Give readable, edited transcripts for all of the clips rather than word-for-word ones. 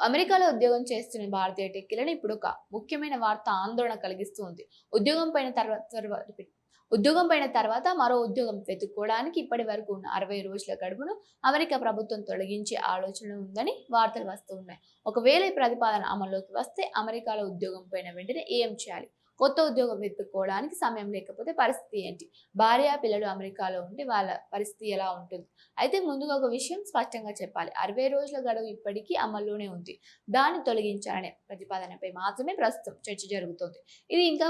అమెరికాలో ఉద్యోగం చేస్తున్న భారతీయ టెక్కీలను ఇప్పుడు ఒక ముఖ్యమైన వార్త ఆందోళన కలిగిస్తూ ఉంది. ఉద్యోగం పైన తర్వాత మరో ఉద్యోగం వెతుక్కోవడానికి ఇప్పటి వరకు ఉన్న 60 రోజుల గడువును అమెరికా ప్రభుత్వం తొలగించే ఆలోచన ఉందని వార్తలు వస్తూ ఉన్నాయి. ఒకవేళ ఈ ప్రతిపాదన అమల్లోకి వస్తే అమెరికాలో ఉద్యోగం పోయిన వెంటనే ఏం చేయాలి? కొత్త ఉద్యోగం వెతుక్కోవడానికి సమయం లేకపోతే పరిస్థితి ఏంటి? భార్య పిల్లలు అమెరికాలో ఉంటే వాళ్ళ పరిస్థితి ఎలా ఉంటుంది? అయితే ముందుగా ఒక విషయం స్పష్టంగా చెప్పాలి. 60 రోజుల గడువు ఇప్పటికీ అమల్లోనే ఉంది. దాన్ని తొలగించాలనే ప్రతిపాదనపై మాత్రమే ప్రస్తుతం చర్చ జరుగుతోంది. ఇది ఇంకా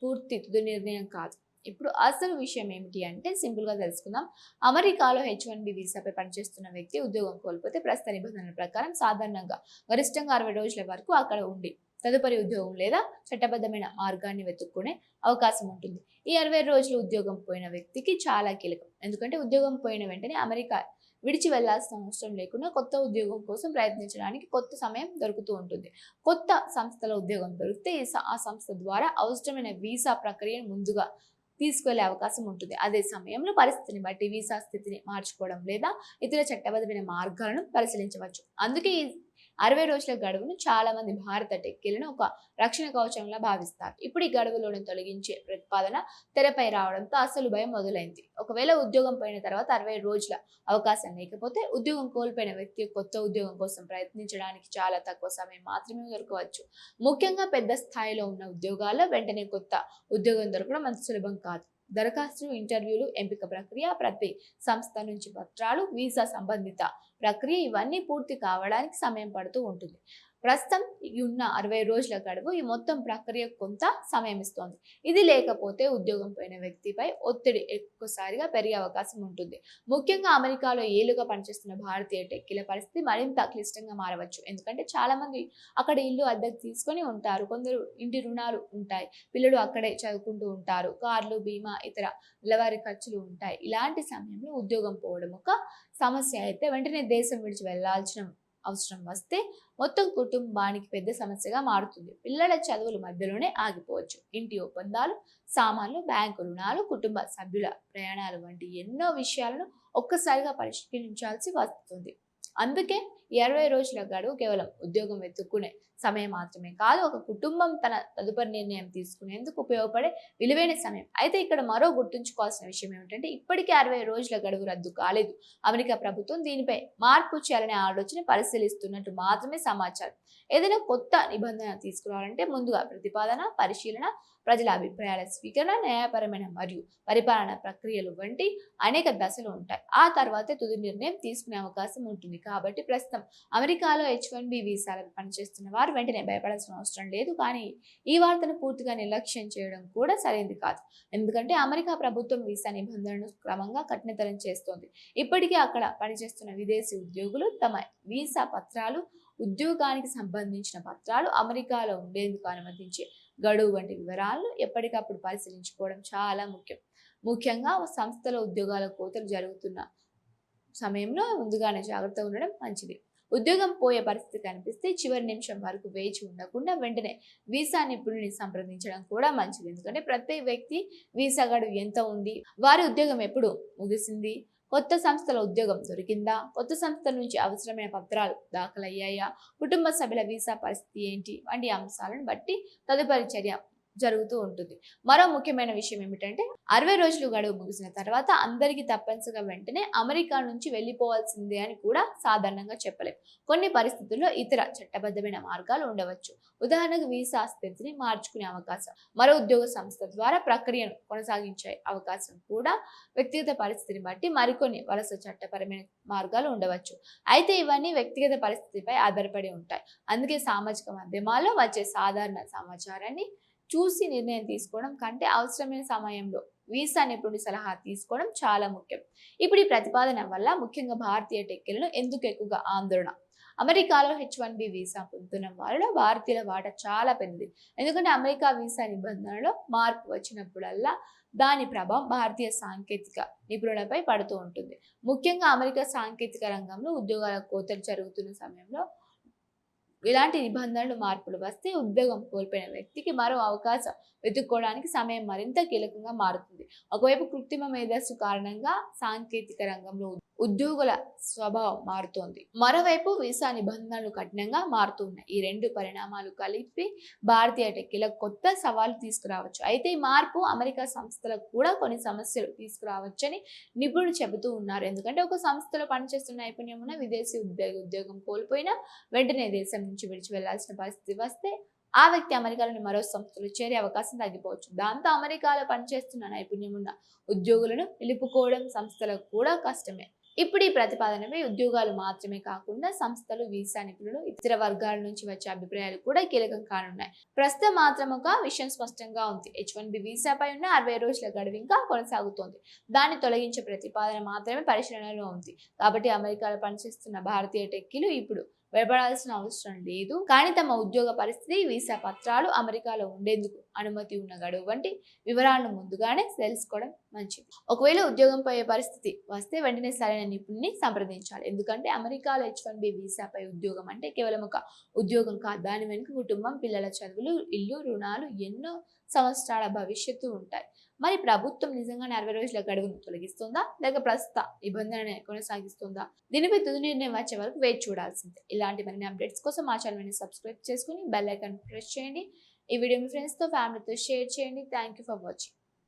పూర్తి తుది నిర్ణయం కాదు. ఇప్పుడు అసలు విషయం ఏమిటి అంటే సింపుల్ గా తెలుసుకుందాం. అమెరికాలో H1B వీసాపై పనిచేస్తున్న వ్యక్తి ఉద్యోగం కోల్పోతే ప్రస్తుత నిబంధనల ప్రకారం సాధారణంగా గరిష్టంగా 60 రోజుల వరకు అక్కడ ఉండి తదుపరి ఉద్యోగం లేదా చట్టబద్ధమైన మార్గాన్ని వెతుక్కునే అవకాశం ఉంటుంది. ఈ 60 రోజులు ఉద్యోగం పోయిన వ్యక్తికి చాలా కీలకం. ఎందుకంటే ఉద్యోగం పోయిన వెంటనే అమెరికా విడిచి వెళ్లాల్సిన అవసరం లేకుండా కొత్త ఉద్యోగం కోసం ప్రయత్నించడానికి కొత్త సమయం దొరుకుతూ ఉంటుంది. కొత్త సంస్థలో ఉద్యోగం దొరికితే ఆ సంస్థ ద్వారా అవసరమైన వీసా ప్రక్రియను ముందుగా తీసుకెళ్లే అవకాశం ఉంటుంది. అదే సమయంలో పరిస్థితిని బట్టి వీసా స్థితిని మార్చుకోవడం లేదా ఇతర చట్టబద్ధమైన మార్గాలను పరిశీలించవచ్చు. అందుకే ఈ 60 రోజుల గడువును చాలా మంది భారత టెక్కీలను ఒక రక్షణ కవచంలా భావిస్తారు. ఇప్పుడు ఈ గడువులను తొలగించే ప్రతిపాదన తెరపై రావడంతో అసలు భయం మొదలైంది. ఒకవేళ ఉద్యోగం పోయిన తర్వాత 60 రోజుల అవకాశం లేకపోతే ఉద్యోగం కోల్పోయిన వ్యక్తి కొత్త ఉద్యోగం కోసం ప్రయత్నించడానికి చాలా తక్కువ సమయం మాత్రమే దొరకవచ్చు. ముఖ్యంగా పెద్ద స్థాయిలో ఉన్న ఉద్యోగాల్లో వెంటనే కొత్త ఉద్యోగం దొరకడం అంత సులభం కాదు. దరఖాస్తులు, ఇంటర్వ్యూలు, ఎంపిక ప్రక్రియ, ప్రతి సంస్థ నుంచి పత్రాలు, వీసా సంబంధిత ప్రక్రియ ఇవన్నీ పూర్తి కావడానికి సమయం పడుతూ ఉంటుంది. ప్రస్తుతం ఉన్న 60 రోజుల గడువు ఈ మొత్తం ప్రక్రియ కొంత సమయం ఇస్తోంది. ఇది లేకపోతే ఉద్యోగం పోయిన వ్యక్తిపై ఒత్తిడి ఎక్కువసారిగా పెరిగే అవకాశం ఉంటుంది. ముఖ్యంగా అమెరికాలో ఏళ్లుగా పనిచేస్తున్న భారతీయ టెక్కీల పరిస్థితి మరింత క్లిష్టంగా మారవచ్చు. ఎందుకంటే చాలా మంది అక్కడ ఇల్లు అద్దెకు తీసుకొని ఉంటారు. కొందరు ఇంటి రుణాలు ఉంటాయి. పిల్లలు అక్కడే చదువుకుంటూ ఉంటారు. కార్లు, బీమా, ఇతర నెలవారీ ఖర్చులు ఉంటాయి. ఇలాంటి సమయంలో ఉద్యోగం పోవడం ఒక సమస్య అయితే వెంటనే దేశం విడిచి వెళ్లాల్సిన అవసరం వస్తే మొత్తం కుటుంబానికి పెద్ద సమస్యగా మారుతుంది. పిల్లల చదువుల మధ్యలోనే ఆగిపోవచ్చు. ఇంటి ఒప్పందాలు, సామాన్లు, బ్యాంకు రుణాలు, కుటుంబ సభ్యుల ప్రయాణాలు వంటి ఎన్నో విషయాలను ఒక్కసారిగా పరిష్కరించాల్సి వస్తుంది. అందుకే ఈ 60 రోజుల గడువు కేవలం ఉద్యోగం వెతుక్కునే సమయం మాత్రమే కాదు, ఒక కుటుంబం తన తదుపరి నిర్ణయం తీసుకునేందుకు ఉపయోగపడే విలువైన సమయం. అయితే ఇక్కడ మరో గుర్తుంచుకోవాల్సిన విషయం ఏమిటంటే ఇప్పటికీ 60 రోజుల గడువు రద్దు కాలేదు. అమెరికా ప్రభుత్వం దీనిపై మార్పు చేయాలనే ఆలోచన పరిశీలిస్తున్నట్టు మాత్రమే సమాచారం. ఏదైనా కొత్త నిబంధన తీసుకురావాలంటే ముందుగా ప్రతిపాదన, పరిశీలన, ప్రజల అభిప్రాయాల స్వీకరణ, న్యాయపరమైన మరియు పరిపాలన ప్రక్రియలు వంటి అనేక దశలు ఉంటాయి. ఆ తర్వాతే తుది నిర్ణయం తీసుకునే అవకాశం ఉంటుంది. కాబట్టి ప్రస్తుతం అమెరికాలో H1B వీసాలకు పనిచేస్తున్న వారు వెంటనే భయపడాల్సిన అవసరం లేదు. కానీ ఈ వార్తను పూర్తిగా నిర్లక్ష్యం చేయడం కూడా సరైనది కాదు. ఎందుకంటే అమెరికా ప్రభుత్వం వీసా నిబంధనలను క్రమంగా కఠినతరం చేస్తోంది. ఇప్పటికే అక్కడ పనిచేస్తున్న విదేశీ ఉద్యోగులు తమ వీసా పత్రాలు, ఉద్యోగానికి సంబంధించిన పత్రాలు, అమెరికాలో ఉండేందుకు అనుమతించే గడువు వంటి వివరాలను ఎప్పటికప్పుడు పరిశీలించుకోవడం చాలా ముఖ్యం. ముఖ్యంగా సంస్థల ఉద్యోగాల కోతలు జరుగుతున్న సమయంలో ముందుగానే జాగ్రత్తగా ఉండడం మంచిది. ఉద్యోగం పోయే పరిస్థితి కనిపిస్తే చివరి నిమిషం వరకు వేచి ఉండకుండా వెంటనే వీసా నిపుణుని సంప్రదించడం కూడా మంచిది. ఎందుకంటే ప్రతి వ్యక్తి వీసా గడువు ఎంత ఉంది, వారి ఉద్యోగం ఎప్పుడు ముగిసింది, కొత్త సంస్థల ఉద్యోగం దొరికిందా, కొత్త సంస్థ నుంచి అవసరమైన పత్రాలు దాఖలయ్యాయా, కుటుంబ సభ్యుల వీసా పరిస్థితి ఏంటి వంటి అంశాలను బట్టి తదుపరి చర్య జరుగుతూ ఉంటుంది. మరో ముఖ్యమైన విషయం ఏమిటంటే 60 రోజులు గడువు ముగిసిన తర్వాత అందరికీ తప్పనిసరిగా వెంటనే అమెరికా నుంచి వెళ్ళిపోవాల్సిందే అని కూడా సాధారణంగా చెప్పలేం. కొన్ని పరిస్థితుల్లో ఇతర చట్టబద్ధమైన మార్గాలు ఉండవచ్చు. ఉదాహరణకు వీసా స్థితిని మార్చుకునే అవకాశం, మరో ఉద్యోగ సంస్థ ద్వారా ప్రక్రియను కొనసాగించే అవకాశం కూడా వ్యక్తిగత పరిస్థితిని బట్టి మరికొన్ని వలస చట్టపరమైన మార్గాలు ఉండవచ్చు. అయితే ఇవన్నీ వ్యక్తిగత పరిస్థితిపై ఆధారపడి ఉంటాయి. అందుకే సామాజిక మాధ్యమాల్లో వచ్చే సాధారణ సమాచారాన్ని చూసి నిర్ణయం తీసుకోవడం కంటే అవసరమైన సమయంలో వీసా నిపుణుడి సలహా తీసుకోవడం చాలా ముఖ్యం. ఇప్పుడు ఈ ప్రతిపాదన వల్ల ముఖ్యంగా భారతీయ టెక్కీలను ఎందుకు ఎక్కువగా ఆందోళన? అమెరికాలో H1B వీసా పొందుతున్న వారిలో భారతీయుల వాటా చాలా పెద్దది. ఎందుకంటే అమెరికా వీసా నిబంధనలో మార్పు వచ్చినప్పుడల్లా దాని ప్రభావం భారతీయ సాంకేతిక నిపుణులపై పడుతూ ఉంటుంది. ముఖ్యంగా అమెరికా సాంకేతిక రంగంలో ఉద్యోగాల కోతలు జరుగుతున్న సమయంలో ఇలాంటి నిబంధనలు మార్పులు వస్తే ఉద్యోగం కోల్పోయిన వ్యక్తికి మరో అవకాశం వెతుక్కోవడానికి సమయం మరింత కీలకంగా మారుతుంది. ఒకవైపు కృత్రిమ మేధస్సు కారణంగా సాంకేతిక రంగంలో ఉద్యోగుల స్వభావం మారుతోంది. మరోవైపు వీసా నిబంధనలు కఠినంగా మారుతున్నాయి. ఈ రెండు పరిణామాలు కలిపి భారతీయ టెక్కీలకు కొత్త సవాలు తీసుకురావచ్చు. అయితే ఈ మార్పు అమెరికా సంస్థలకు కూడా కొన్ని సమస్యలు తీసుకురావచ్చని నిపుణులు చెబుతూ ఉన్నారు. ఎందుకంటే ఒక సంస్థలో పనిచేస్తున్న నైపుణ్యం ఉన్న విదేశీ ఉద్యోగం కోల్పోయినా వెంటనే దేశం నుంచి విడిచి వెళ్లాల్సిన పరిస్థితి వస్తే ఆ వ్యక్తి అమెరికాలోని మరో సంస్థలో చేరే అవకాశం తగ్గిపోవచ్చు. దాంతో అమెరికాలో పనిచేస్తున్న నైపుణ్యం ఉన్న ఉద్యోగులను నిలుపుకోవడం సంస్థలకు కూడా కష్టమే. ఇప్పుడు ఈ ప్రతిపాదనపై ఉద్యోగాలు మాత్రమే కాకుండా సంస్థలు, వీసా నిపుణులు, ఇతర వర్గాల నుంచి వచ్చే అభిప్రాయాలు కూడా కీలకం కానున్నాయి. ప్రస్తుతం మాత్రం ఒక విషయం స్పష్టంగా ఉంది. H1B వీసాపై ఉన్న 60 రోజుల గడువు ఇంకా కొనసాగుతోంది. దాన్ని తొలగించే ప్రతిపాదన మాత్రమే పరిశీలనలో ఉంది. కాబట్టి అమెరికాలో పనిచేస్తున్న భారతీయ టెక్కీలు ఇప్పుడు భయపడాల్సిన అవసరం లేదు. కానీ తమ ఉద్యోగ పరిస్థితి, వీసా పత్రాలు, అమెరికాలో ఉండేందుకు అనుమతి ఉన్న గడువు వంటి వివరాలను ముందుగానే తెలుసుకోవడం మంచిది. ఒకవేళ ఉద్యోగం పోయే పరిస్థితి వస్తే వెంటనే సరైన నిపుణుని సంప్రదించాలి. ఎందుకంటే అమెరికాలో H1B వీసాపై ఉద్యోగం అంటే కేవలం ఒక ఉద్యోగం కాదు. దాని వెనుక కుటుంబం, పిల్లల చదువులు, ఇల్లు, రుణాలు, ఎన్నో సంవత్సరాల భవిష్యత్తు ఉంటాయి. మరి ప్రభుత్వం నిజంగానే 60 రోజుల గడువును తొలగిస్తుందా, లేక ప్రస్తుత నిబంధననే కొనసాగిస్తుందా? దీనిపై తుది నిర్ణయం వచ్చే వరకు వేచి చూడాల్సిందే. ఇలాంటి మరిన్ని అప్డేట్స్ కోసం మా ఛానల్ని సబ్స్క్రైబ్ చేసుకుని బెల్ ఐకాన్ ప్రెస్ చేయండి. ఈ వీడియో మీ ఫ్రెండ్స్తో, ఫ్యామిలీతో షేర్ చేయండి. Thank you for watching.